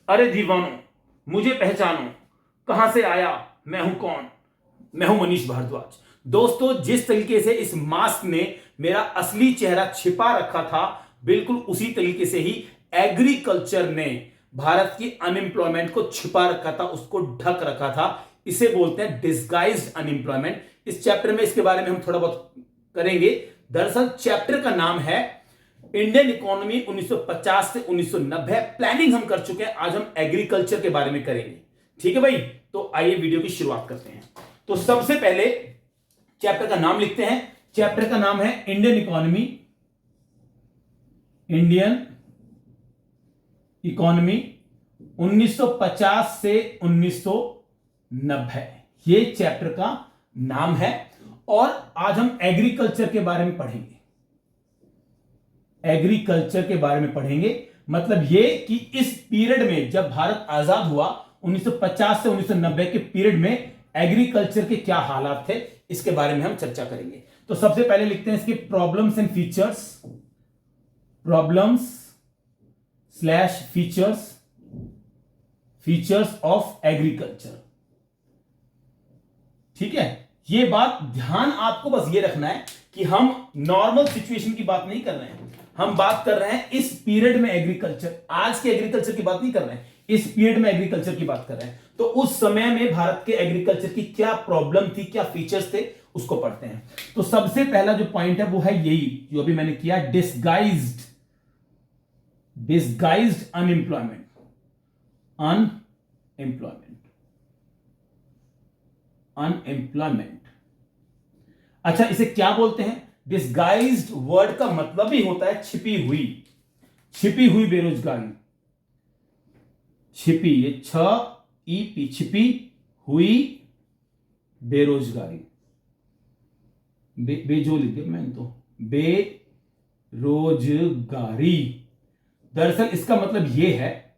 अरे दीवानो, मुझे पहचानो, कहां से आया, मैं हूं कौन, मैं हूं मनीष भारद्वाज। दोस्तों, जिस तरीके से इस मास्क ने मेरा असली चेहरा छिपा रखा था, बिल्कुल उसी तरीके से ही एग्रीकल्चर ने भारत की अनएम्प्लॉयमेंट को छिपा रखा था, उसको ढक रखा था। इसे बोलते हैं डिस्गाइज्ड अनएम्प्लॉयमेंट। इस चैप्टर में इसके बारे में हम थोड़ा बहुत करेंगे। दरअसल चैप्टर का नाम है इंडियन इकोनॉमी 1950 से 1990। प्लानिंग हम कर चुके हैं, आज हम एग्रीकल्चर के बारे में करेंगे। ठीक है भाई, तो आइए वीडियो की शुरुआत करते हैं। तो सबसे पहले चैप्टर का नाम लिखते हैं। चैप्टर का नाम है इंडियन इकोनॉमी, इंडियन इकोनॉमी 1950 से 1990, ये चैप्टर का नाम है। और आज हम एग्रीकल्चर के बारे में पढ़ेंगे। एग्रीकल्चर के बारे में पढ़ेंगे मतलब ये कि इस पीरियड में जब भारत आजाद हुआ 1950 से 1990 के पीरियड में एग्रीकल्चर के क्या हालात थे, इसके बारे में हम चर्चा करेंगे। तो सबसे पहले लिखते हैं इसके problems and features, problems slash features, features of agriculture. ठीक है, ये बात ध्यान आपको बस ये रखना है कि हम नॉर्मल सिचुएशन की बात नहीं कर रहे हैं, हम बात कर रहे हैं इस पीरियड में एग्रीकल्चर, आज के एग्रीकल्चर की बात नहीं कर रहे हैं, इस पीरियड में एग्रीकल्चर की बात कर रहे हैं। तो उस समय में भारत के एग्रीकल्चर की क्या प्रॉब्लम थी, क्या फीचर्स थे, उसको पढ़ते हैं। तो सबसे पहला जो पॉइंट है वो है यही जो अभी मैंने किया, डिस्गाइज्ड अनएम्प्लॉयमेंट, अनएम्प्लॉयमेंट। अच्छा, इसे क्या बोलते हैं? डिस्गाइज्ड वर्ड का मतलब ही होता है छिपी हुई बेरोजगारी। छिपी, ये पी, छिपी हुई बेरोजगारी। बेजो लिख दिया मैंने तो, बेरोजगारी। दरअसल इसका मतलब यह है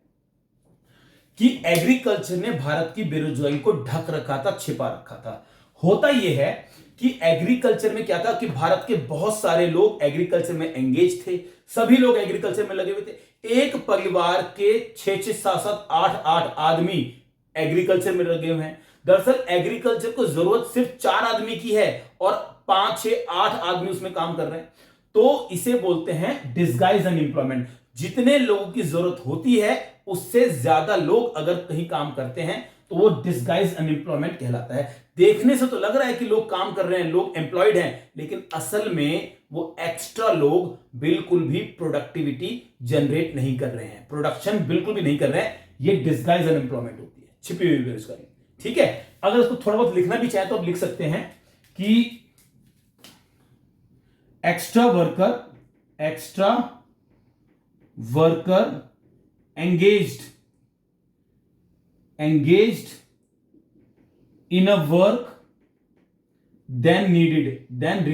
कि एग्रीकल्चर ने भारत की बेरोजगारी को ढक रखा था, छिपा रखा था। होता यह है कि एग्रीकल्चर में क्या था कि भारत के बहुत सारे लोग एग्रीकल्चर में एंगेज थे, सभी लोग एग्रीकल्चर में लगे हुए थे। एक परिवार के 6-6, 7-7, 8-8 आदमी एग्रीकल्चर में लगे हुए हैं। दरअसल एग्रीकल्चर को जरूरत सिर्फ 4 आदमी की है और 5-6-8 आदमी उसमें काम कर रहे हैं। तो इसे बोलते हैं डिस्गाइज अनएम्प्लॉयमेंट। जितने लोगों की जरूरत होती है उससे ज्यादा लोग अगर कहीं काम करते हैं तो वो डिस्गाइज अनएम्प्लॉयमेंट कहलाता है। देखने से तो लग रहा है कि लोग काम कर रहे हैं, लोग एम्प्लॉयड हैं, लेकिन असल में वो एक्स्ट्रा लोग बिल्कुल भी प्रोडक्टिविटी जनरेट नहीं कर रहे हैं, प्रोडक्शन बिल्कुल भी नहीं कर रहे हैं। ये डिस्गाइज अनएम्प्लॉयमेंट होती है, छिपी हुई बेरोजगारी। ठीक है, अगर उसको थोड़ा बहुत लिखना भी चाहे तो आप लिख सकते हैं कि extra worker engaged in a work than needed than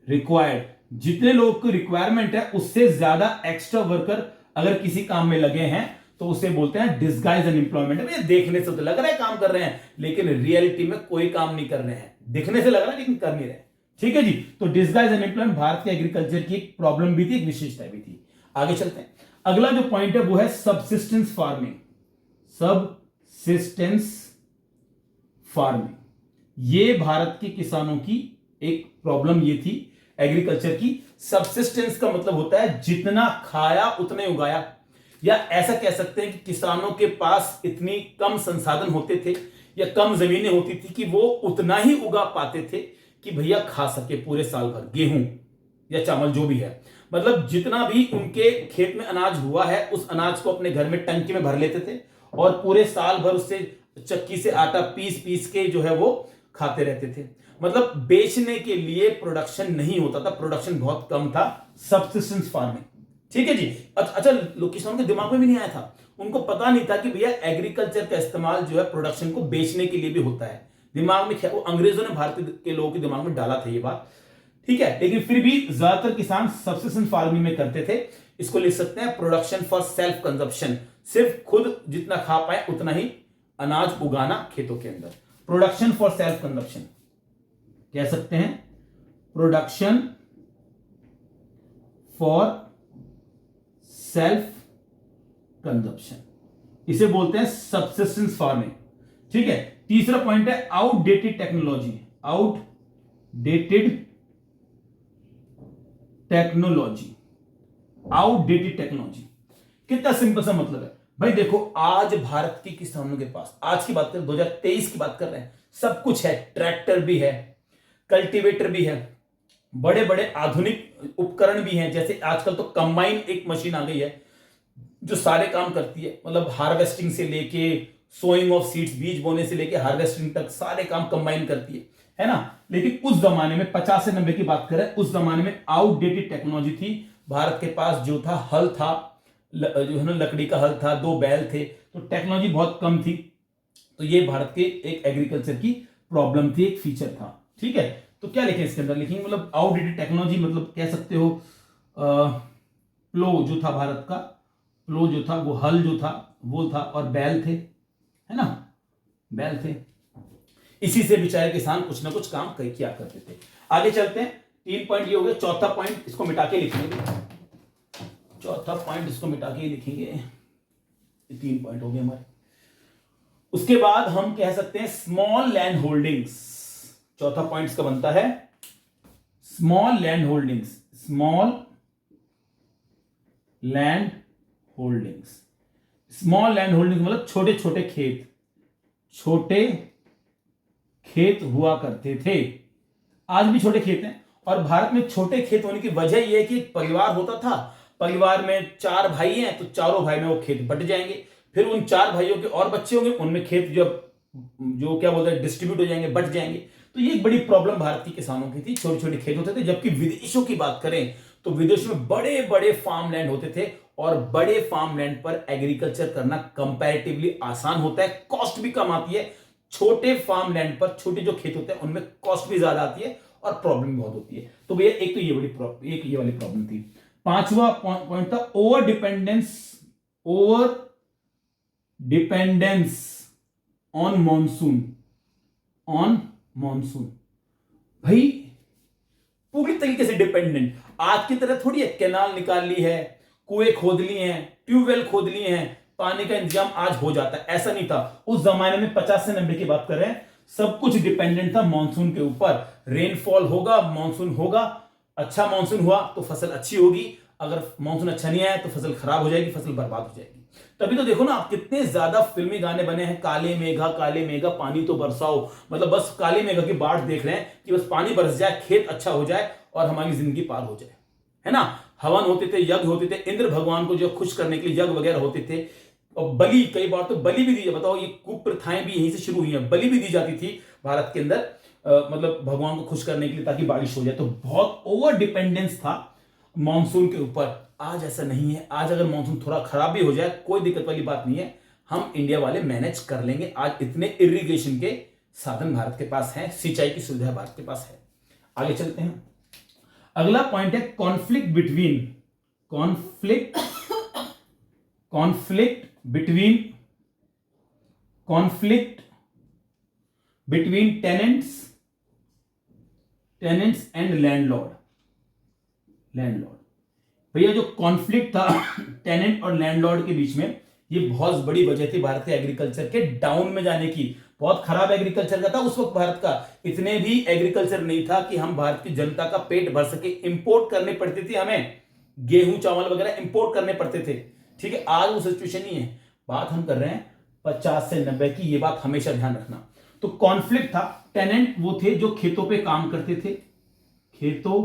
required। जितने लोगों को रिक्वायरमेंट है उससे ज्यादा एक्स्ट्रा वर्कर अगर किसी काम में लगे हैं तो उसे बोलते हैं डिस्गाइज अनएम्प्लॉयमेंट। भैया देखने से तो लग रहा है काम कर रहे हैं, लेकिन रियलिटी में कोई काम नहीं कर रहे हैं। दिखने से लग रहा है लेकिन कर नहीं रहे। ठीक है जी, तो डिस्गाइज अनएम्प्लॉयमेंट भारत के एग्रीकल्चर की एक प्रॉब्लम भी थी, एक विशेषता भी थी। आगे चलते हैं। अगला जो पॉइंट है वो है सबसिस्टेंस फार्मिंग। ये भारत के किसानों की एक प्रॉब्लम ये थी एग्रीकल्चर की। सबसिस्टेंस का मतलब होता है जितना खाया उतने उगाया, या ऐसा कह सकते हैं कि किसानों के पास इतनी कम संसाधन होते थे या कम जमीनें होती थी कि वो उतना ही उगा पाते थे कि भैया खा सके पूरे साल भर, गेहूं या चावल जो भी है। मतलब जितना भी उनके खेत में अनाज हुआ है उस अनाज को अपने घर में टंकी में भर लेते थे और पूरे साल भर उससे चक्की से आटा पीस के जो है वो खाते रहते थे। मतलब बेचने के लिए प्रोडक्शन नहीं होता था, प्रोडक्शन बहुत कम था। Subsistence farming. ठीक है जी। अच्छा, किसानों के दिमाग में भी नहीं आया था, उनको पता नहीं था कि भैया एग्रीकल्चर का इस्तेमाल जो है प्रोडक्शन को बेचने के लिए भी होता है। दिमाग में वो अंग्रेजों ने भारतीय के लोगों के दिमाग में डाला था ये बात। ठीक है, लेकिन फिर भी ज्यादातर किसान सबसिस्टेंस फार्मिंग में करते थे। इसको लिख सकते हैं प्रोडक्शन फॉर सेल्फ कंजप्शन, सिर्फ खुद जितना खा पाए उतना ही अनाज उगाना खेतों के अंदर। प्रोडक्शन फॉर सेल्फ कंजप्शन कह सकते हैं, प्रोडक्शन फॉर सेल्फ कंजप्शन, इसे बोलते हैं सबसिस्टेंस फार्मिंग। ठीक है, तीसरा पॉइंट है outdated technology. Outdated technology, outdated technology कितना सिंपल सा मतलब है भाई। देखो आज भारत के किसानों के पास, आज की बात करें 2023 की बात कर रहे हैं, सब कुछ है। ट्रैक्टर भी है, कल्टीवेटर भी है, बड़े बड़े आधुनिक उपकरण भी हैं। जैसे आजकल तो कंबाइन एक मशीन आ गई है जो सारे काम करती है, मतलब हार्वेस्टिंग से लेके सोइंग ऑफ सीड्स, बीज बोने से लेके हार्वेस्टिंग तक सारे काम कंबाइन करती है ना। लेकिन उस जमाने में 50 से 90 की बात करें, उस जमाने में आउटडेटेड टेक्नोलॉजी थी। भारत के पास जो था हल था, जो है ना लकड़ी का हल था, 2 बैल थे, तो टेक्नोलॉजी बहुत कम थी। तो ये भारत के एक एग्रीकल्चर की प्रॉब्लम थी, एक फीचर था। ठीक है, तो क्या लिखें इसके अंदर, लिखेंगे मतलब आउटडेटेड टेक्नोलॉजी, मतलब कह सकते हो प्लो जो था भारत का, प्लो जो था वो हल जो था वो था, और बैल थे, है ना, बैल थे। इसी से बेचारे किसान कुछ ना कुछ काम किया करते थे। आगे चलते हैं, 3 पॉइंट ये हो गए। चौथा पॉइंट इसको मिटा के लिखेंगे, चौथा पॉइंट इसको मिटा के लिखेंगे, ये 3 पॉइंट हो गए हमारे। उसके बाद हम कह सकते हैं स्मॉल लैंड होल्डिंग्स। चौथा पॉइंट इसका बनता है small land holdings, small land holdings. Small land holding मतलब छोटे छोटे खेत, छोटे खेत हुआ करते थे। आज भी छोटे खेत हैं, और भारत में छोटे खेत होने की वजह यह है कि एक परिवार होता था, परिवार में 4 भाई हैं, तो चारों भाई में वो खेत बंट जाएंगे, फिर उन 4 भाइयों के और बच्चे होंगे, उनमें खेत जो क्या बोलते हैं डिस्ट्रीब्यूट हो जाएंगे, बंट जाएंगे। तो ये एक बड़ी प्रॉब्लम भारत के किसानों की थी, छोटे छोटे खेत होते थे। जबकि विदेशों की बात करें तो विदेशों में बड़े बड़े फार्म लैंड होते थे, और बड़े फार्म लैंड पर एग्रीकल्चर करना कंपैरेटिवली आसान होता है, कॉस्ट भी कम आती है। छोटे फार्म लैंड पर छोटे जो खेत होते हैं उनमें कॉस्ट भी ज्यादा आती है और प्रॉब्लम भी बहुत होती है। तो भैया एक तो ये वाली प्रॉब्लम थी। 5वां पॉइंट था ओवर डिपेंडेंस ऑन मॉनसून। भाई पूरी तरीके से डिपेंडेंट, आज की तरह थोड़ी है कैनाल निकाल ली है, कुएं खोद लिए हैं, ट्यूबवेल खोद लिए हैं, पानी का इंतजाम आज हो जाता है, ऐसा नहीं था। उस जमाने में 50 से 90 की बात कर रहे हैं, सब कुछ डिपेंडेंट था मॉनसून के ऊपर। रेनफॉल होगा, मॉनसून होगा, अच्छा मॉनसून हुआ तो फसल अच्छी होगी, अगर मॉनसून अच्छा नहीं आया तो फसल खराब हो जाएगी, फसल बर्बाद हो जाएगी। तभी तो देखो ना आप, कितने ज्यादा फिल्मी गाने बने हैं, काले मेघा पानी तो बरसाओ, मतलब बस काले मेघा की बाढ़ देख रहे हैं कि बस पानी बरस जाए, खेत अच्छा हो जाए और हमारी जिंदगी पार हो जाए, है ना। हवन होते थे, यज्ञ होते थे, इंद्र भगवान को जो खुश करने के लिए यज्ञ वगैरह होते थे, और बलि, कई बार तो बलि भी दी, बताओ ये कुप्रथाएं भी यहीं से शुरू हुई हैं, बलि भी दी जाती थी भारत के अंदर, मतलब भगवान को खुश करने के लिए, ताकि बारिश हो जाए। तो बहुत ओवर डिपेंडेंस था मॉनसून के ऊपर। आज ऐसा नहीं है, आज अगर मॉनसून थोड़ा खराब भी हो जाए कोई दिक्कत वाली बात नहीं है, हम इंडिया वाले मैनेज कर लेंगे। आज इतने इरिगेशन के साधन भारत के पास हैं, सिंचाई की सुविधा भारत के पास है। आगे चलते हैं, अगला पॉइंट है conflict between tenants and landlord. भैया जो कॉन्फ्लिक्ट था टेनेंट और लैंडलॉर्ड के बीच में, ये बहुत बड़ी वजह थी भारतीय एग्रीकल्चर के डाउन में जाने की। बहुत खराब एग्रीकल्चर का था उस वक्त भारत का, इतने भी एग्रीकल्चर नहीं था कि हम भारत की जनता का पेट भर सके। इंपोर्ट करने पड़ती थी हमें, गेहूं चावल वगैरह इंपोर्ट करने पड़ते थे। ठीक है, आज वो सिचुएशन नहीं है। बात हम कर रहे हैं 50 से 90 की, ये बात हमेशा ध्यान रखना। तो कॉन्फ्लिक्ट था, टेनेंट वो थे जो खेतों पे काम करते थे, खेतों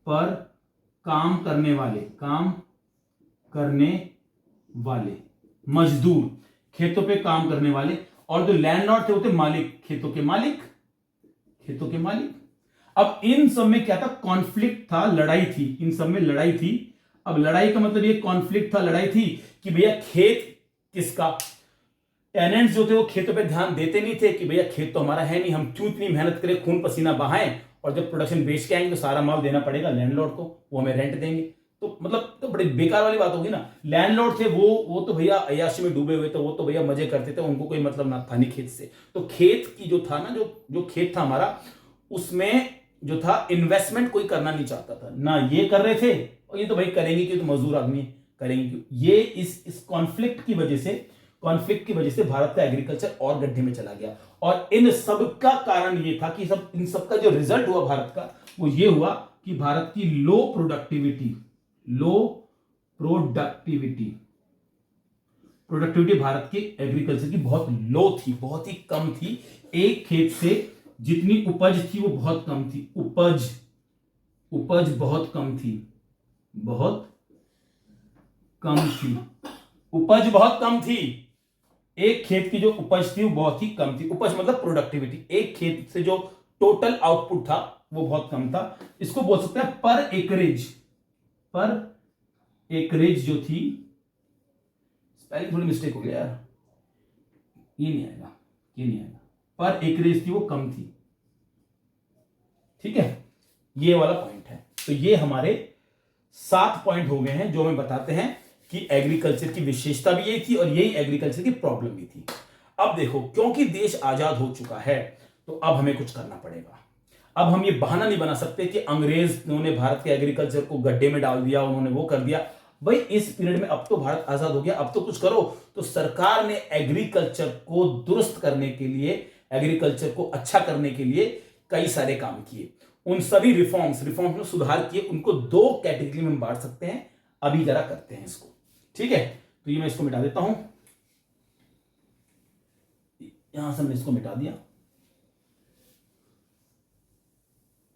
पर काम करने वाले मजदूर, खेतों पे काम करने वाले, और जो लैंडलॉर्ड थे वो थे मालिक, खेतों के मालिक। अब इन सब में क्या था, कॉन्फ्लिक्ट था, लड़ाई थी, इन सब में लड़ाई थी। अब लड़ाई का मतलब ये कॉन्फ्लिक्ट था, लड़ाई थी कि भैया खेत किसका। टेनेंट्स जो थे वो खेतों पे ध्यान देते नहीं थे कि भैया खेत तो हमारा है नहीं, हम क्यों इतनी मेहनत करें, खून पसीना बहाएं, और जब प्रोडक्शन बेच के आएंगे तो सारा माल देना पड़ेगा लैंडलॉर्ड को, वो हमें रेंट देंगे। तो मतलब तो बड़ी बेकार वाली बात होगी ना। लैंडलॉर्ड थे वो तो भैया अय्याशी में डूबे हुए थे, वो तो भैया मजे करते थे, उनको कोई मतलब ना था नहीं खेत से। तो खेत की जो था ना, जो खेत था हमारा, उसमें जो था इन्वेस्टमेंट कोई करना नहीं चाहता था, ना ये कर रहे थे, और ये तो भाई करेंगे कि तो मजदूर आदमी करेंगे। ये इस कॉन्फ्लिक्ट की वजह से भारत का एग्रीकल्चर और गड्ढे में चला गया। और इन सब का कारण ये था कि इन सब का जो रिजल्ट हुआ भारत का, वो ये हुआ कि भारत की लो प्रोडक्टिविटी भारत के एग्रीकल्चर की बहुत लो थी, बहुत ही कम थी। एक खेत से जितनी उपज थी वो बहुत कम थी। उपज बहुत कम थी, उपज बहुत कम थी। एक खेत की जो उपज थी वो बहुत ही कम थी। उपज मतलब प्रोडक्टिविटी, एक खेत से जो टोटल आउटपुट था वो बहुत कम था। इसको बोल सकते हैं पर एकरेज जो थी, स्पेलिंग थोड़ी मिस्टेक हो गया यार, ये नहीं आएगा, पर एकरेज थी वो कम थी। ठीक है, ये वाला पॉइंट है। तो ये हमारे 7 पॉइंट हो गए हैं जो हमें बताते हैं कि एग्रीकल्चर की विशेषता भी यही थी और यही एग्रीकल्चर की प्रॉब्लम भी थी। अब देखो, क्योंकि देश आजाद हो चुका है तो अब हमें कुछ करना पड़ेगा। अब हम ये बहाना नहीं बना सकते कि अंग्रेजों ने भारत के एग्रीकल्चर को गड्ढे में डाल दिया, उन्होंने वो कर दिया। भाई इस पीरियड में अब तो भारत आजाद हो गया, अब तो कुछ करो। तो सरकार ने एग्रीकल्चर को दुरुस्त करने के लिए, एग्रीकल्चर को अच्छा करने के लिए कई सारे काम किए। उन सभी रिफॉर्म्स में सुधार किए। उनको 2 कैटेगरी में बांट सकते हैं। अभी जरा करते हैं इसको। ठीक है, तो ये मैं इसको मिटा देता हूं, यहां से मैं इसको मिटा दिया,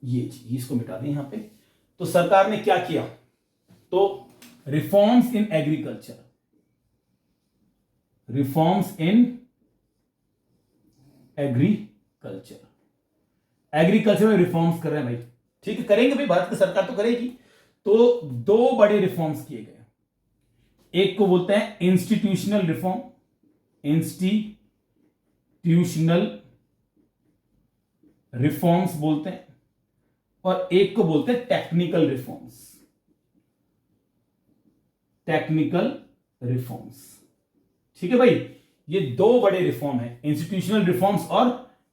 ये इसको मिटा दिया यहां पे। तो सरकार ने क्या किया, तो रिफॉर्म्स इन एग्रीकल्चर में रिफॉर्म्स कर रहे हैं भाई। ठीक है, करेंगे भाई, भारत की सरकार तो करेगी। तो 2 बड़े रिफॉर्म्स किए गए। एक को बोलते हैं इंस्टीट्यूशनल रिफॉर्म्स बोलते हैं, और एक को बोलते हैं टेक्निकल रिफॉर्म्स। ठीक है भाई, ये 2 बड़े रिफॉर्म है, इंस्टीट्यूशनल रिफॉर्म्स और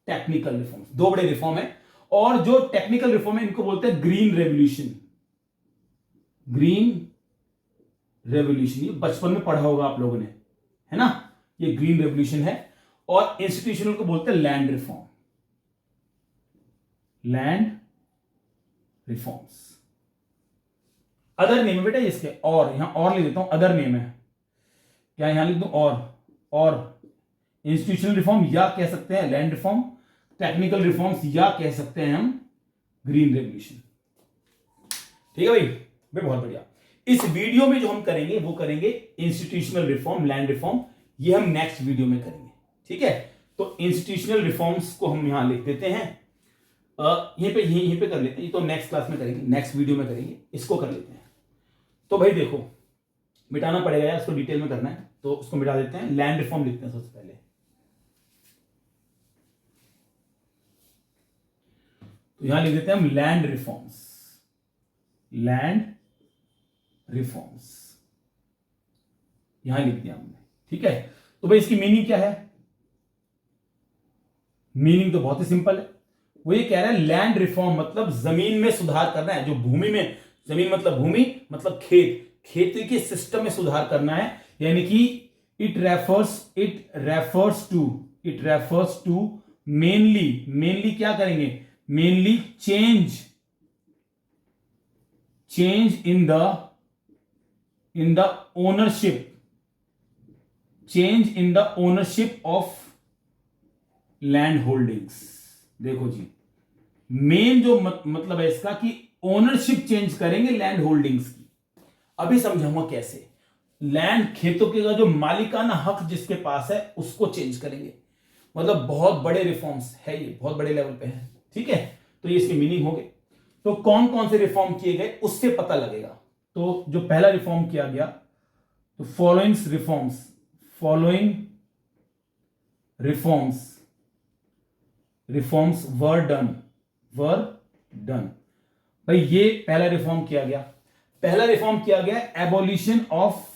टेक्निकल रिफॉर्म्स, 2 बड़े रिफॉर्म है। और जो टेक्निकल रिफॉर्म है इनको बोलते हैं ग्रीन रेवोल्यूशन। ये बचपन में पढ़ा होगा आप लोगों ने, है ना, ये ग्रीन रेवोल्यूशन है। और इंस्टीट्यूशनल को बोलते हैं लैंड रिफॉर्म्स। अदर नेम है बेटा इसके, और यहां और लिख देता हूं, अदर नेम है क्या, यहां लिख दूं और इंस्टीट्यूशनल रिफॉर्म या कह सकते हैं लैंड रिफॉर्म, टेक्निकल रिफॉर्म्स या कह सकते हैं हम ग्रीन रेवोल्यूशन। ठीक है भाई, बहुत बढ़िया। इस वीडियो में जो हम करेंगे वो करेंगे इंस्टीट्यूशनल रिफॉर्म, लैंड रिफॉर्म, ये हम नेक्स्ट वीडियो में करेंगे। ठीक है, तो इंस्टीट्यूशनल रिफॉर्म्स को हम यहां लिख देते हैं, यहीं पे कर लेते हैं। ये तो नेक्स्ट क्लास में करेंगे, नेक्स्ट वीडियो में करेंगे, इसको कर लेते हैं। तो भाई देखो, मिटाना पड़ेगा यार, इसको डिटेल में करना है, तो उसको मिटा देते हैं। लैंड रिफॉर्म लिखते हैं सबसे पहले। तो यहां लिख देते हैं हम लैंड रिफॉर्म्स, यहां लिख दिया हमने। ठीक है, तो भाई इसकी मीनिंग क्या है? मीनिंग तो बहुत ही सिंपल है। वो ये कह रहा है लैंड रिफॉर्म मतलब जमीन में सुधार करना है, जो भूमि में, जमीन मतलब भूमि मतलब खेती के सिस्टम में सुधार करना है। यानी कि इट रेफर्स टू मेनली क्या करेंगे, mainly change in the ownership of land holdings. देखो जी, मेन जो मतलब है इसका कि ओनरशिप चेंज करेंगे लैंड होल्डिंग्स की। अभी समझाऊंगा कैसे। लैंड, खेतों के जो मालिकाना हक जिसके पास है उसको चेंज करेंगे। मतलब बहुत बड़े रिफॉर्म्स है, ये बहुत बड़े लेवल पे है। ठीक है, तो ये इसकी मीनिंग हो गई। तो कौन कौन से रिफॉर्म किए गए उससे पता लगेगा। तो जो पहला रिफॉर्म किया गया, तो फॉलोइंग रिफॉर्म्स वर डन। भाई ये पहला रिफॉर्म किया गया। पहला रिफॉर्म किया गया एबोलिशन ऑफ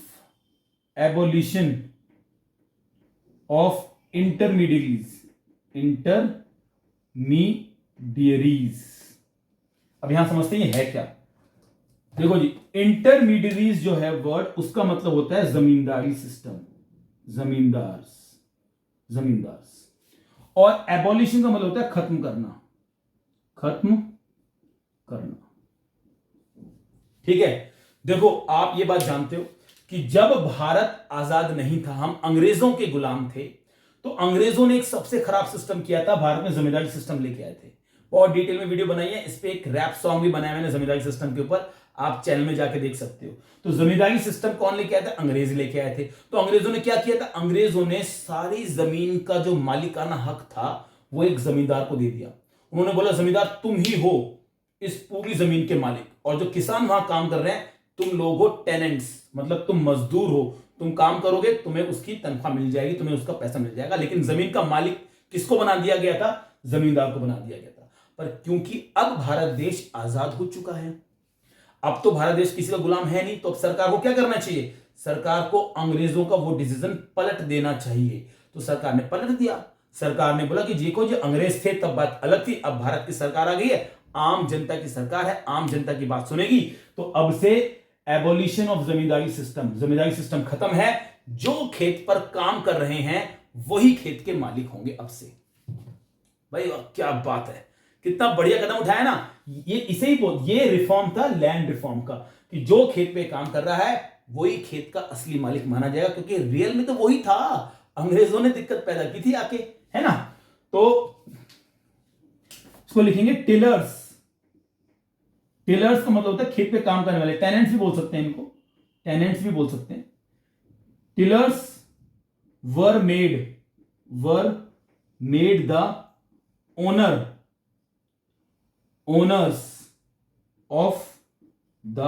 इंटरमीडियरीज। अब यहां समझते हैं ये है क्या। देखो जी, इंटरमीडियरीज जो है वर्ड, उसका मतलब होता है जमींदारी सिस्टम, जमींदार। और एबॉलिशन का मतलब होता है खत्म करना, खत्म करना। ठीक है, देखो आप ये बात जानते हो कि जब भारत आजाद नहीं था, हम अंग्रेजों के गुलाम थे, तो अंग्रेजों ने एक सबसे खराब सिस्टम किया था, भारत में जमींदारी सिस्टम लेके आए थे। बहुत डिटेल में वीडियो बनाई है, इस पे एक रैप सॉन्ग भी बनाया मैंने जमींदारी सिस्टम के ऊपर, आप चैनल में जाके देख सकते हो। तो जमींदारी सिस्टम कौन लेके आया था? अंग्रेज लेके आए थे। तो अंग्रेजों ने क्या किया था? अंग्रेजों ने सारी जमीन का जो मालिकाना हक था वो एक जमींदार को दे दिया। उन्होंने बोला जमींदार तुम ही हो इस पूरी जमीन के मालिक, और जो किसान वहां काम कर रहे हैं तुम लोग हो टेनेंट्स, मतलब तुम मजदूर हो, तुम काम करोगे तुम्हें उसकी तनख्वाह मिल जाएगी, तुम्हें उसका पैसा मिल जाएगा। लेकिन जमीन का मालिक किसको बना दिया गया था? जमींदार को बना दिया गया था। पर क्योंकि अब भारत देश आजाद हो चुका है, अब तो भारत देश किसी का गुलाम है नहीं, तो अब सरकार को क्या करना चाहिए? सरकार को अंग्रेजों का वो डिसीजन पलट देना चाहिए। तो सरकार ने पलट दिया। सरकार ने बोला कि जो अंग्रेज थे तब बात अलग थी, अब भारत की सरकार आ गई है, आम जनता की सरकार है, आम जनता की बात सुनेगी। तो अब से abolition of zamindari system, zamindari system खत्म है, जो खेत पर काम कर रहे हैं वही खेत के मालिक होंगे अब से। भाई क्या बात है, कितना बढ़िया कदम उठाया ना। ये रिफॉर्म था लैंड रिफॉर्म का, कि जो खेत पे काम कर रहा है वही खेत का असली मालिक माना जाएगा, क्योंकि रियल में तो वही था, अंग्रेजों ने दिक्कत पैदा की थी आके, है ना। तो इसको लिखेंगे टिलर्स। टिलर्स का मतलब होता है खेत पे काम करने वाले, टेनेंट्स भी बोल सकते हैं इनको, टेनेंट्स भी बोल सकते हैं। Tillers were made the owners of the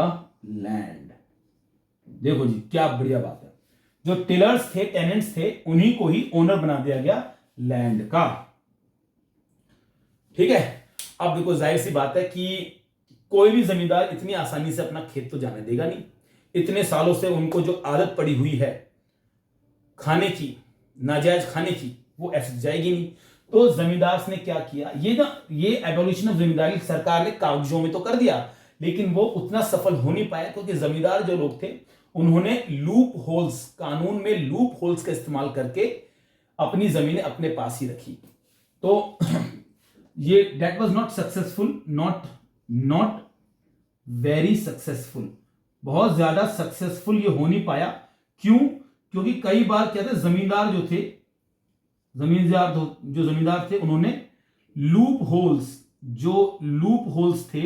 land. देखो जी क्या बढ़िया बात है, जो टिलर्स थे, टेनेंट्स थे, उन्हीं को ही ओनर बना दिया गया लैंड का। ठीक है, अब देखो जाहिर सी बात है कि कोई भी जमींदार इतनी आसानी से अपना खेत तो जाने देगा नहीं। इतने सालों से उनको जो आदत पड़ी हुई है खाने की, नाजायज खाने की, वो ऐसे जाएगी नहीं। तो जमींदार ने क्या किया, ये एबोलिशन ऑफ जमींदारी सरकार ने कागजों में तो कर दिया, लेकिन वो उतना सफल हो नहीं पाया, क्योंकि जमींदार जो लोग थे उन्होंने लूप होल्स, कानून में लूप होल्स का इस्तेमाल करके अपनी जमीनें अपने पास ही रखी। तो ये that was not successful, not very successful, बहुत ज्यादा सक्सेसफुल ये हो नहीं पाया। क्यों? क्योंकि कई बार क्या था, जमींदार थे उन्होंने लूप होल्स थे,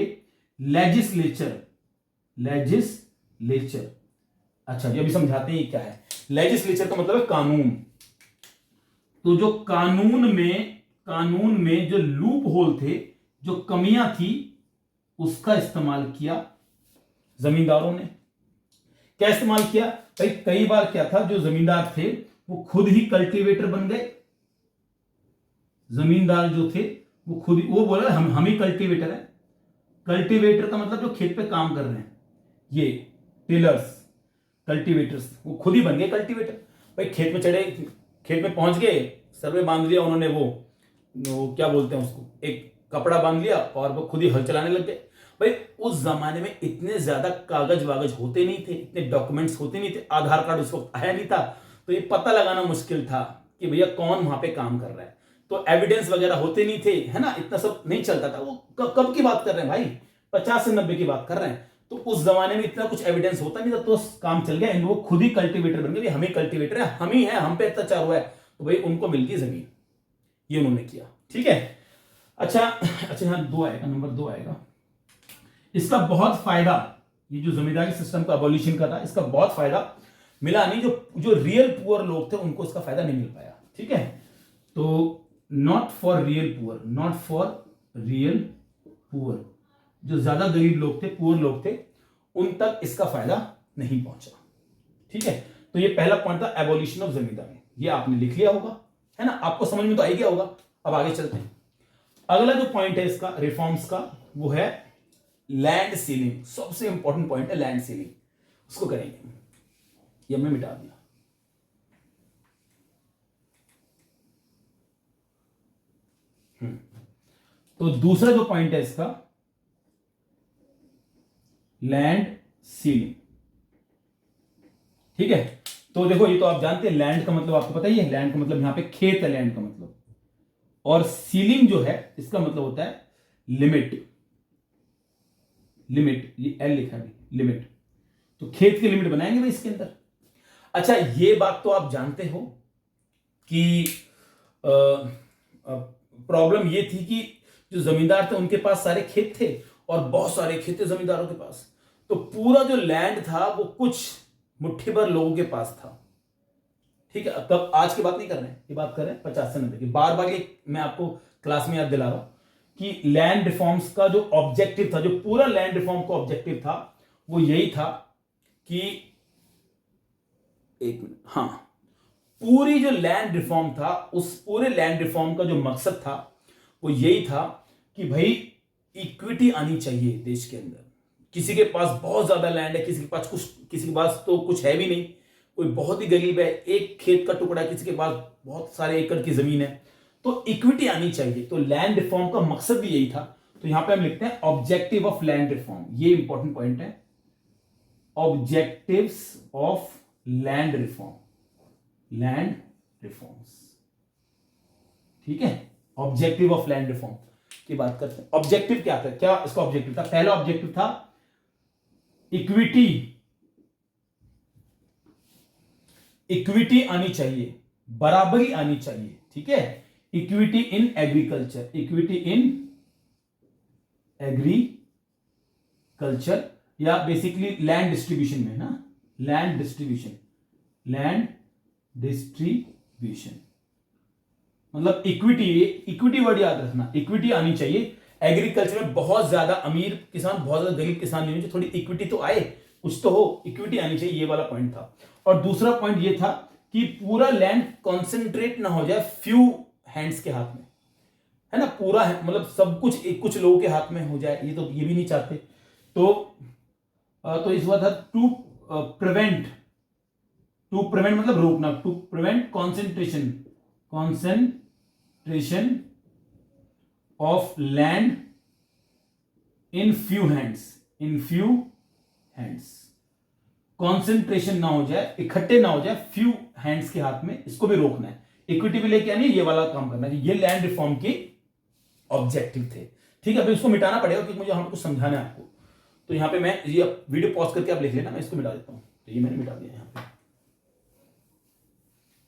लेजिस्लेचर। अच्छा जी, अभी समझाते हैं ये क्या है। लेजिस्लेचर का मतलब है कानून। तो जो कानून में जो लूप होल थे, जो कमियां थी, उसका इस्तेमाल किया जमींदारों ने। क्या इस्तेमाल किया भाई? कई बार क्या था, जो जमींदार थे वो खुद ही कल्टीवेटर बन गए। जमींदार जो थे वो बोला हम ही कल्टीवेटर है। कल्टीवेटर का मतलब जो खेत पे काम कर रहे हैं, ये टिलर्स, कल्टीवेटर्स, वो खुद ही बन गए कल्टीवेटर। भाई खेत में चढ़े, खेत में पहुंच गए, सर में बांध लिया उन्होंने, वो क्या बोलते हैं उसको, एक कपड़ा बांध लिया और वो खुद ही हल चलाने लग गए। भाई उस जमाने में इतने ज्यादा कागज वागज होते नहीं थे, इतने डॉक्यूमेंट्स होते नहीं थे, आधार कार्ड उस वक्त आया नहीं था, तो ये पता लगाना मुश्किल था कि भैया कौन वहां पे काम कर रहा है। तो एविडेंस वगैरह होते नहीं थे, है ना, इतना सब नहीं चलता था। वो कब की बात कर रहे हैं भाई, 50 से 90 की बात कर रहे हैं। तो उस जमाने में इतना कुछ एविडेंस होता नहीं था, तो काम चल गया। इन वो खुद ही कल्टीवेटर बन गए, हम ही कल्टीवेटर है, हम ही है, हम पे अत्याचार हुआ है, तो भाई उनको मिल गई जमीन। ये उन्होंने किया। ठीक है, अच्छा यहां 2 आएगा, नंबर 2 आएगा। इसका बहुत फायदा, ये जो जमींदारी सिस्टम का अबॉलिशन का था, इसका बहुत फायदा मिला नहीं। जो रियल पुअर लोग थे उनको इसका फायदा नहीं मिल पाया। ठीक है, तो नॉट फॉर रियल पुअर, जो ज्यादा गरीब लोग थे, पुअर लोग थे, उन तक इसका फायदा नहीं पहुंचा। ठीक है, तो ये पहला पॉइंट था एबोलिशन ऑफ जमींदारी, ये आपने लिख लिया होगा, है ना, आपको समझ में तो आ ही गया होगा। अब आगे चलते हैं। अगला जो पॉइंट है इसका रिफॉर्म्स का, वो है लैंड सीलिंग। सबसे इंपॉर्टेंट पॉइंट है लैंड सीलिंग, उसको करेंगे। ये हमने मिटा दिया। तो दूसरा जो पॉइंट है इसका, लैंड सीलिंग। ठीक है, तो देखो ये तो आप जानते हैं, लैंड का मतलब आपको पता ही है, लैंड का मतलब यहां पे खेत है, लैंड का मतलब। और सीलिंग जो है इसका मतलब होता है लिमिट। लिमिट, ये एल लिखा है लिमिट, तो खेत की लिमिट बनाएंगे भाई इसके अंदर। अच्छा, ये बात तो आप जानते हो कि प्रॉब्लम ये थी कि जो जमींदार थे उनके पास सारे खेत थे, और बहुत सारे खेत थे जमींदारों के पास, तो पूरा जो लैंड था वो कुछ मुट्ठी भर लोगों के पास था। ठीक है, तब आज की बात नहीं कर रहे हैं, ये बात कर रहे हैं 50 से 90 की। बार बार ये मैं आपको क्लास में याद दिला रहा हूं कि लैंड रिफॉर्म्स का जो ऑब्जेक्टिव था, जो पूरा लैंड रिफॉर्म का ऑब्जेक्टिव था, वो यही था कि, एक मिनट, हाँ, पूरी जो लैंड रिफॉर्म था, उस पूरे लैंड रिफॉर्म का जो मकसद था वो यही था कि भाई इक्विटी आनी चाहिए देश के अंदर। किसी के पास बहुत ज्यादा लैंड है, किसी के पास कुछ, किसी के पास तो कुछ है भी नहीं, कोई बहुत ही गरीब है, एक खेत का टुकड़ा, किसी के पास बहुत सारे एकड़ की जमीन है, तो इक्विटी आनी चाहिए। तो लैंड रिफॉर्म का मकसद भी यही था। तो यहां पे हम लिखते हैं ऑब्जेक्टिव ऑफ लैंड रिफॉर्म, ये इंपॉर्टेंट पॉइंट है, objectives of land reform, land reforms. ठीक है, ऑब्जेक्टिव ऑफ लैंड रिफॉर्म की बात करते हैं। ऑब्जेक्टिव क्या था, क्या इसका ऑब्जेक्टिव था? पहला ऑब्जेक्टिव था इक्विटी, इक्विटी आनी चाहिए, बराबरी आनी चाहिए। ठीक है, equity in agriculture, equity in agriculture, या बेसिकली लैंड डिस्ट्रीब्यूशन में ना, लैंड डिस्ट्रीब्यूशन, लैंड डिस्ट्रीब्यूशन मतलब इक्विटी, इक्विटी वर्ड याद रखना, इक्विटी आनी चाहिए। एग्रीकल्चर में बहुत ज्यादा अमीर किसान, बहुत ज्यादा गरीब किसान नहीं होने, थोड़ी इक्विटी तो आए, कुछ तो हो, इक्विटी आनी चाहिए, ये वाला पॉइंट था। और दूसरा पॉइंट ये था कि पूरा लैंड कॉन्सेंट्रेट ना हो जाए फ्यू हैंड्स के हाथ में, है ना, पूरा मतलब सब कुछ कुछ लोगों के हाथ में हो जाए, ये तो ये भी नहीं चाहते। तो इस बात था टू प्रिवेंट, टू प्रिवेंट मतलब रोकना, to prevent concentration, concentration of land in few hands, in few hands, concentration ना हो जाए, इकट्ठे ना हो जाए फ्यू हैंड्स के हाथ में, इसको भी रोकना है। इक्विटी भी लेके आनी है, ये वाला काम करना है, ये लैंड रिफॉर्म के ऑब्जेक्टिव थे। ठीक है, अभी इसको मिटाना पड़ेगा क्योंकि मुझे हमको समझाना है आपको। तो यहां पे मैं ये वीडियो पॉज करके आप लिख लेना, मैं इसको मिटा देता हूं। तो ये मैंने मिटा दिया यहां पे,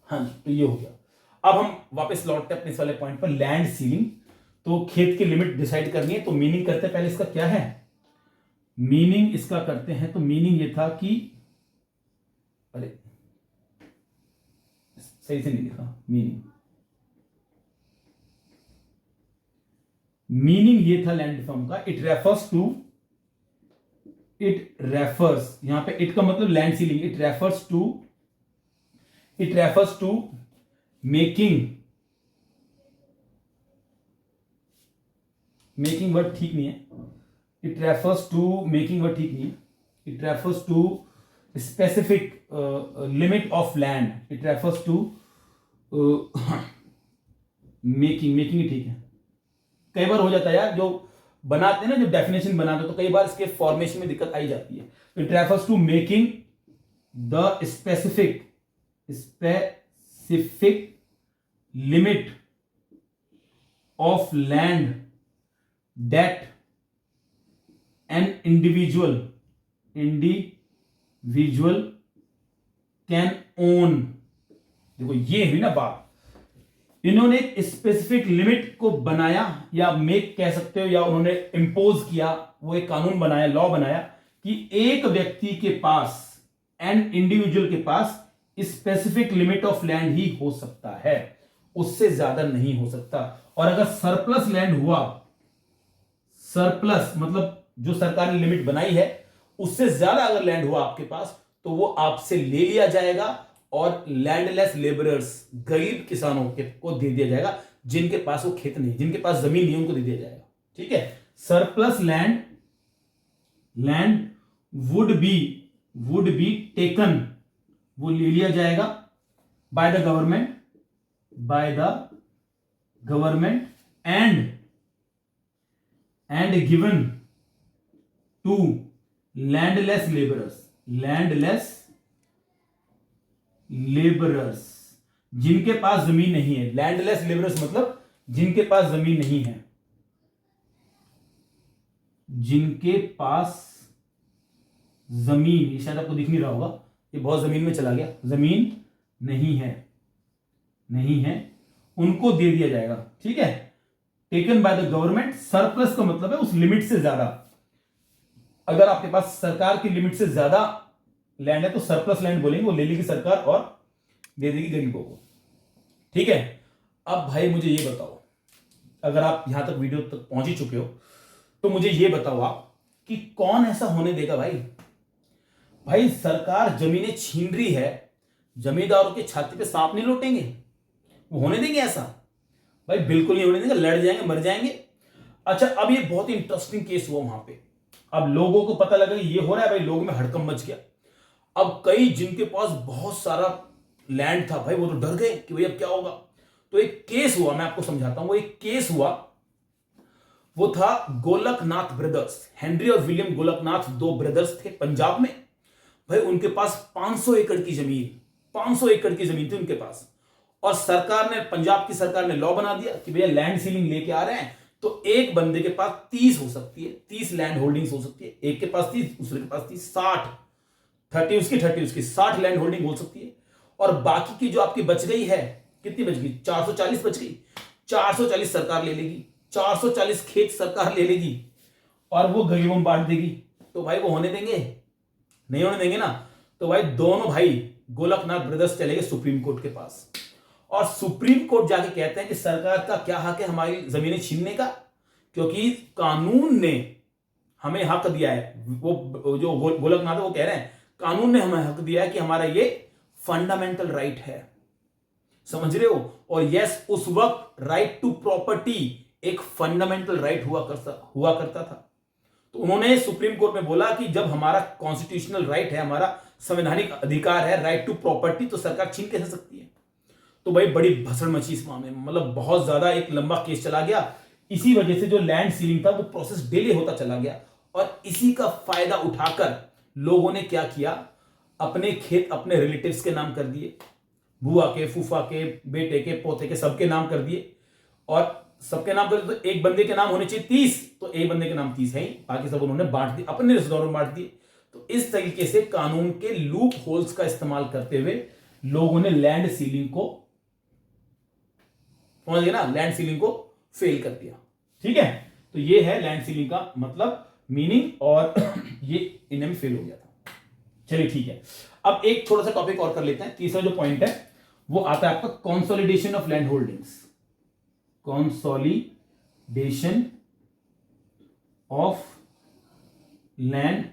हाँ जी, तो ये हो गया। अब हम वापस लौटते हैं अपने इस वाले पॉइंट पर, लैंड सीलिंग। तो खेत की लिमिट डिसाइड करनी है, तो मीनिंग करते हैं पहले इसका क्या है, मीनिंग इसका करते हैं। तो मीनिंग ये था कि, अरे सही से नहीं लिखा, मीनिंग ये था लैंड रिफॉर्म का, it refers to, it refers, यहां पे इट का मतलब land ceiling, it refers to making word ठीक नहीं है, it refers to making word ठीक नहीं है, it refers to specific limit of land, it refers to making ही ठीक है। कई बार हो जाता है यार, जो बनाते हैं ना, जो डेफिनेशन बनाते हैं, तो कई बार इसके फॉर्मेशन में दिक्कत आई जाती है। It refers to making the specific limit of land that an individual can own. देखो ये हुई ना बात, इन्होंने एक स्पेसिफिक लिमिट को बनाया, या मेक कह सकते हो, या उन्होंने इंपोज किया, वो एक कानून बनाया, लॉ बनाया कि एक व्यक्ति के पास, एन इंडिविजुअल के पास स्पेसिफिक लिमिट ऑफ लैंड ही हो सकता है, उससे ज्यादा नहीं हो सकता। और अगर सरप्लस लैंड हुआ, सरप्लस मतलब जो सरकार ने लिमिट बनाई है उससे ज्यादा अगर लैंड हुआ आपके पास, तो वो आपसे ले लिया जाएगा और लैंडलेस लेबरर्स, गरीब किसानों को दे दिया जाएगा, जिनके पास वो खेत नहीं, जिनके पास जमीन नहीं, उनको दे दिया जाएगा। ठीक है, surplus land would be taken, वो ले लिया जाएगा by the government and given to landless labourers, landless labourers, जिनके पास जमीन नहीं है। लैंडलेस लेबरर्स मतलब जिनके पास जमीन नहीं है, जिनके पास जमीन, ये शायद आपको दिख नहीं रहा होगा, ये बहुत जमीन में चला गया, जमीन नहीं है, नहीं है, उनको दे दिया जाएगा। ठीक है, taken by the government, surplus का मतलब है उस लिमिट से ज्यादा। अगर आपके पास सरकार की लिमिट से ज्यादा लैंड है तो सरप्लस लैंड बोलेंगे, वो ले लेगी सरकार और दे देगी गरीबों को। ठीक है, अब भाई मुझे ये बताओ, अगर आप यहां तक वीडियो तक पहुंच ही चुके हो तो मुझे ये बताओ आप कि कौन ऐसा होने देगा भाई। भाई सरकार जमीनें छीन रही है, जमींदारों के छाती पे सांप नहीं लौटेंगे? वो होने देंगे ऐसा? भाई बिल्कुल नहीं होने देंगे, लड़ जाएंगे, मर जाएंगे। अच्छा, अब ये बहुत ही इंटरेस्टिंग केस हुआ वहां पे। अब लोगों को पता लगा कि ये हो रहा है, भाई लोगों में हड़कंप मच गया। अब कई जिनके पास बहुत सारा लैंड था भाई, वो तो डर गए कि भाई अब क्या होगा। तो एक केस हुआ, मैं आपको समझाता हूं। वो एक केस हुआ, वो था गोलकनाथ ब्रदर्स, हेनरी और विलियम गोलकनाथ, दो ब्रदर्स थे पंजाब में। भाई उनके पास 500 एकड़ की जमीन, 500 एकड़ की जमीन थी उनके पास। और सरकार ने, पंजाब की सरकार ने लॉ बना दिया कि भैया लैंड सीलिंग लेके आ रहे हैं तो एक बंदे के पास 30 हो सकती है, 30 लैंड होल्डिंग्स हो सकती है। एक के पास 30, दूसरे के पास 30, 60, 30 उसकी 30 उसकी, 60 लैंड होल्डिंग हो सकती है। और बाकी की जो आपकी बच गई है, कितनी बच गई? 440 बच गई। 440 सरकार ले लेगी, 440 खेत सरकार ले लेगी और वो गरीबों में बांट देगी। तो भाई वो होने देंगे? नहीं होने देंगे ना। तो भाई दोनों भाई गोलकनाथ ब्रदर्स चले गए सुप्रीम कोर्ट के पास, और सुप्रीम कोर्ट जाके कहते हैं कि सरकार का क्या हक है हमारी जमीनें छीनने का, क्योंकि कानून ने हमें हक दिया है। वो जो गोलकनाथ है वो कह रहे हैं कानून ने हमें हक दिया है कि हमारा ये फंडामेंटल राइट है, समझ रहे हो। और यस, उस वक्त राइट टू प्रॉपर्टी एक फंडामेंटल राइट हुआ करता था। तो उन्होंने सुप्रीम कोर्ट में बोला कि जब हमारा कॉन्स्टिट्यूशनल राइट है, हमारा संवैधानिक अधिकार है राइट टू प्रॉपर्टी, तो सरकार छीन कैसे सकती है। तो भाई बड़ी भसड़ मची इस मामले में, मतलब बहुत ज्यादा एक लंबा केस चला गया। इसी वजह से जो लैंड सीलिंग था वो प्रोसेस डिले होता चला गया, और इसी का फायदा उठाकर लोगों ने क्या किया, अपने खेत अपने रिलेटिव्स के नाम कर दिए, बुआ के, फूफा के, बेटे के, पोते के, सबके नाम कर दिए। और सबके नाम कर दिए तो एक बंदे के नाम होने चाहिए 30, तो एक बंदे के नाम 30 है ही, बाकी सब उन्होंने बांट दिए, अपने रिश्तेदारों में बांट दिए। तो इस तरीके से कानून के लूप होल्स का इस्तेमाल करते हुए लोगों ने लैंड सीलिंग को, समझ गए ना, लैंड सीलिंग को फेल कर दिया। ठीक है, तो ये है लैंड सीलिंग का मतलब, मीनिंग, और ये इनमें फेल हो गया था। चलिए ठीक है, अब एक छोटा सा टॉपिक और कर लेते हैं। तीसरा जो पॉइंट है वो आता है आपका consolidation of land holdings, consolidation of land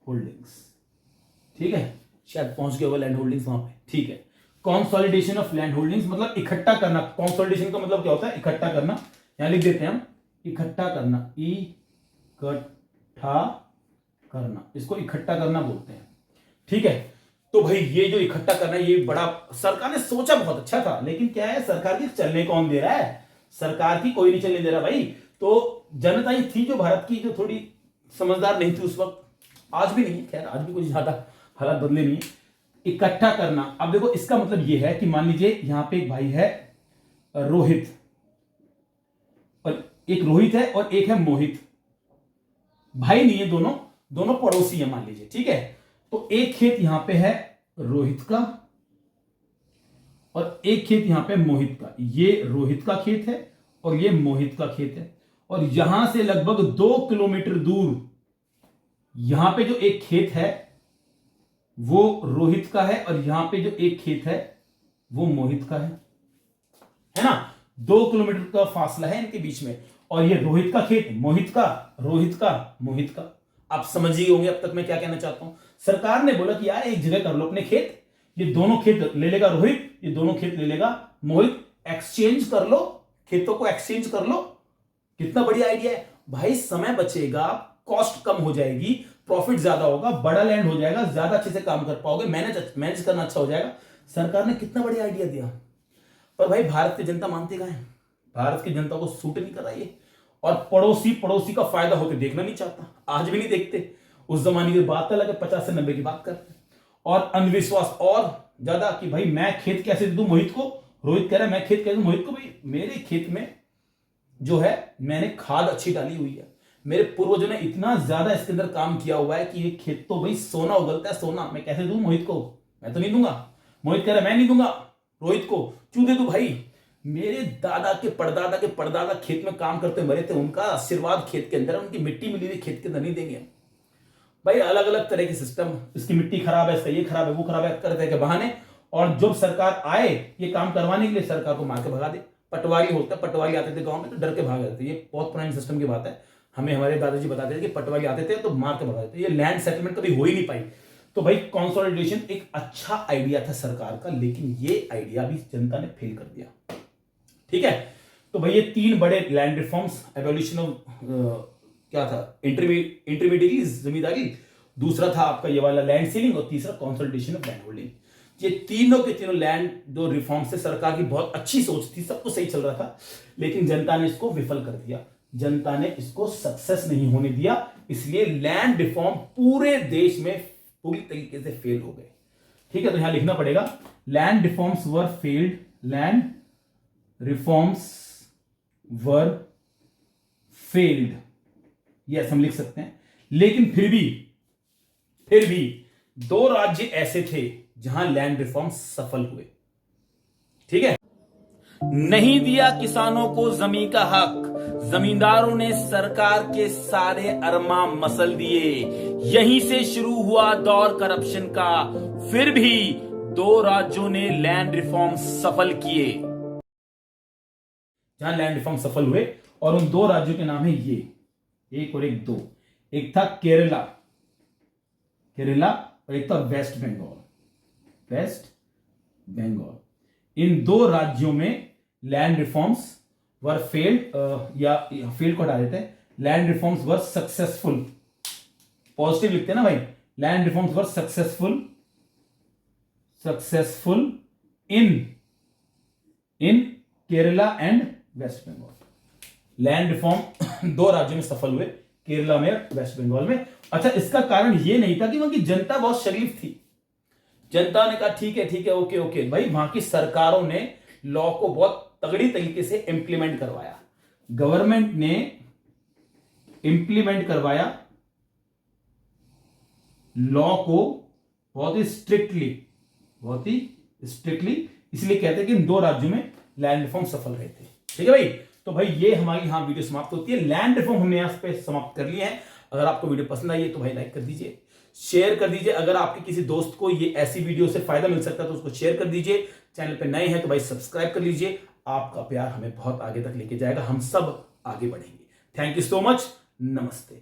holdings. ठीक है, शायद पहुंच गया होगा लैंड होल्डिंग्स वहां पे। ठीक है, कंसोलिडेशन ऑफ लैंड होल्डिंग्स मतलब इकट्ठा करना। कंसोलिडेशन का मतलब क्या होता है? इकट्ठा करना। यहां लिख देते हैं हम, इकट्ठा करना, इकट्ठा करना, इसको इकट्ठा करना बोलते हैं। ठीक है, तो भाई ये जो इकट्ठा करना है, ये बड़ा, सरकार ने सोचा बहुत अच्छा था, लेकिन क्या है, सरकार की चलने कौन दे रहा है? सरकार की कोई नहीं चलने दे रहा भाई। तो जनता ही थी जो भारत की, जो थोड़ी समझदार नहीं थी उस वक्त, आज भी नहीं है, खैर आज भी कुछ ज्यादा हालात बदले नहीं है। इकट्ठा करना, अब देखो इसका मतलब यह है कि मान लीजिए यहां पे एक भाई है रोहित, और एक रोहित है और एक है मोहित, भाई नहीं है, दोनों दोनों पड़ोसी है मान लीजिए। ठीक है, तो एक खेत यहां पे है रोहित का और एक खेत यहां पे मोहित का। ये रोहित का खेत है और ये मोहित का खेत है, और यहां से लगभग 2 किलोमीटर दूर यहां पे जो एक खेत है वो रोहित का है, और यहां पे जो एक खेत है वो मोहित का है ना। 2 किलोमीटर का फासला है इनके बीच में, और ये रोहित का खेत, मोहित का, रोहित का, मोहित का। आप समझ ही होंगे अब तक मैं क्या कहना चाहता हूं। सरकार ने बोला कि यार एक जगह कर लो अपने खेत, ये दोनों खेत ले लेगा रोहित, ये दोनों खेत ले लेगा मोहित, एक्सचेंज कर लो, खेतों को एक्सचेंज कर लो। कितना बढ़िया आइडिया है भाई, समय बचेगा, कॉस्ट कम हो जाएगी, प्रॉफिट ज्यादा होगा, बड़ा लैंड हो जाएगा, ज्यादा अच्छे से काम कर पाओगे, मैनेज करना अच्छा हो जाएगा। सरकार ने कितना बढ़िया आइडिया दिया, पर भाई भारत की जनता मानती कहां है? भारत की जनता को सूट नहीं कर रहा ये, और पड़ोसी का फायदा होकर देखना नहीं चाहता, आज भी नहीं देखते। उस जमाने की बात अलग है, 50 से 90 की बात करते हैं। और अंधविश्वास और ज्यादा कि भाई मैं खेत कैसे दे दूं मोहित को, रोहित कह रहा है मैं खेत कैसे दूं मोहित को, भाई मेरे खेत में जो है मैंने खाद अच्छी डाली हुई है, मेरे पूर्वजों ने इतना ज्यादा इसके अंदर काम किया हुआ है कि ये खेत तो भाई सोना उगलता है, सोना, मैं कैसे दूं मोहित को, मैं तो नहीं दूंगा। मोहित कह रहा है मैं नहीं दूंगा रोहित को, क्यों दे दूं भाई, मेरे दादा के परदादा खेत में काम करते मरे थे, उनका आशीर्वाद खेत के अंदर है, उनकी मिट्टी मिली हुई खेत के अंदर नहीं देंगे भाई। अलग अलग तरह के सिस्टम, इसकी मिट्टी खराब है, इसका ये खराब है, वो खराब है, करते के बहाने। और जब सरकार आए ये काम करवाने के लिए, सरकार को मार के भगा दे। पटवारी होता है, पटवारी आते थे गांव में तो डर के भाग जाते, ये बहुत पुराने सिस्टम की बात है, हमें हमारे दादाजी बताते थे कि पटवारी आते थे तो मार के भगा देते, ये लैंड सेटलमेंट कभी हो ही नहीं पाई। तो भाई कंसोलिडेशन एक अच्छा आइडिया था सरकार का, लेकिन ये आइडिया भी जनता ने फेल कर दिया। ठीक है, तो भाई ये 3 बड़े लैंड रिफॉर्म्स, एवोल्यूशन ऑफ क्या था, इंटरमीडिएटली जमींदारी, दूसरा था आपका ये वाला लैंड सीलिंग, और तीसरा कंसोलिडेशन ऑफ लैंड होल्डिंग। ये तीनों के तीनों लैंड जो रिफॉर्म से सरकार की बहुत अच्छी सोच थी, सब कुछ सही चल रहा था, लेकिन जनता ने इसको विफल कर दिया, जनता ने इसको सक्सेस नहीं होने दिया, इसलिए लैंड रिफॉर्म पूरे देश में पूरी तरीके से फेल हो गए। ठीक है, तो यहां लिखना पड़ेगा land reforms were failed, land reforms were failed, yes हम लिख सकते हैं। लेकिन फिर भी 2 राज्य ऐसे थे जहां लैंड रिफॉर्म सफल हुए। ठीक है, नहीं दिया किसानों को जमीन का हक, जमींदारों ने सरकार के सारे अरमा मसल दिए, यहीं से शुरू हुआ दौर करप्शन का। फिर भी 2 राज्यों ने लैंड रिफॉर्म सफल किए, जहां लैंड रिफॉर्म सफल हुए, और उन 2 राज्यों के नाम है ये, एक और एक 2, एक था केरला और एक था वेस्ट बंगाल। इन 2 राज्यों में लैंड रिफॉर्म्स वर फेल्ड, या फेल्ड को हटा देते हैं, land reforms were successful, positive लिखते हैं ना भाई, land reforms were successful in Kerala and West Bengal. Land reform 2 राज्यों में सफल हुए, केरला में और वेस्ट बंगाल में। अच्छा, इसका कारण यह नहीं था कि वहां की जनता बहुत शरीफ थी, जनता ने कहा ठीक है ओके भाई, वहां की सरकारों ने लॉ को बहुत तगड़ी तरीके से इंप्लीमेंट करवाया, गवर्नमेंट ने इंप्लीमेंट करवाया लॉ को बहुत ही स्ट्रिक्टली, इसलिए कहते हैं कि इन 2 राज्यों में लैंड रिफॉर्म सफल रहे थे। ठीक है भाई, तो भाई ये हमारी यहां वीडियो समाप्त होती है, लैंड रिफॉर्म हमने यहां पे समाप्त कर लिया है। अगर आपको वीडियो पसंद आई है तो भाई लाइक कर दीजिए, शेयर कर दीजिए, अगर आपके किसी दोस्त को ये ऐसी वीडियो से फायदा मिल सकता है तो उसको शेयर कर दीजिए, चैनल पे नए हैं तो भाई सब्सक्राइब कर लीजिए, आपका प्यार हमें बहुत आगे तक लेके जाएगा, हम सब आगे बढ़ेंगे। थैंक यू सो मच, नमस्ते।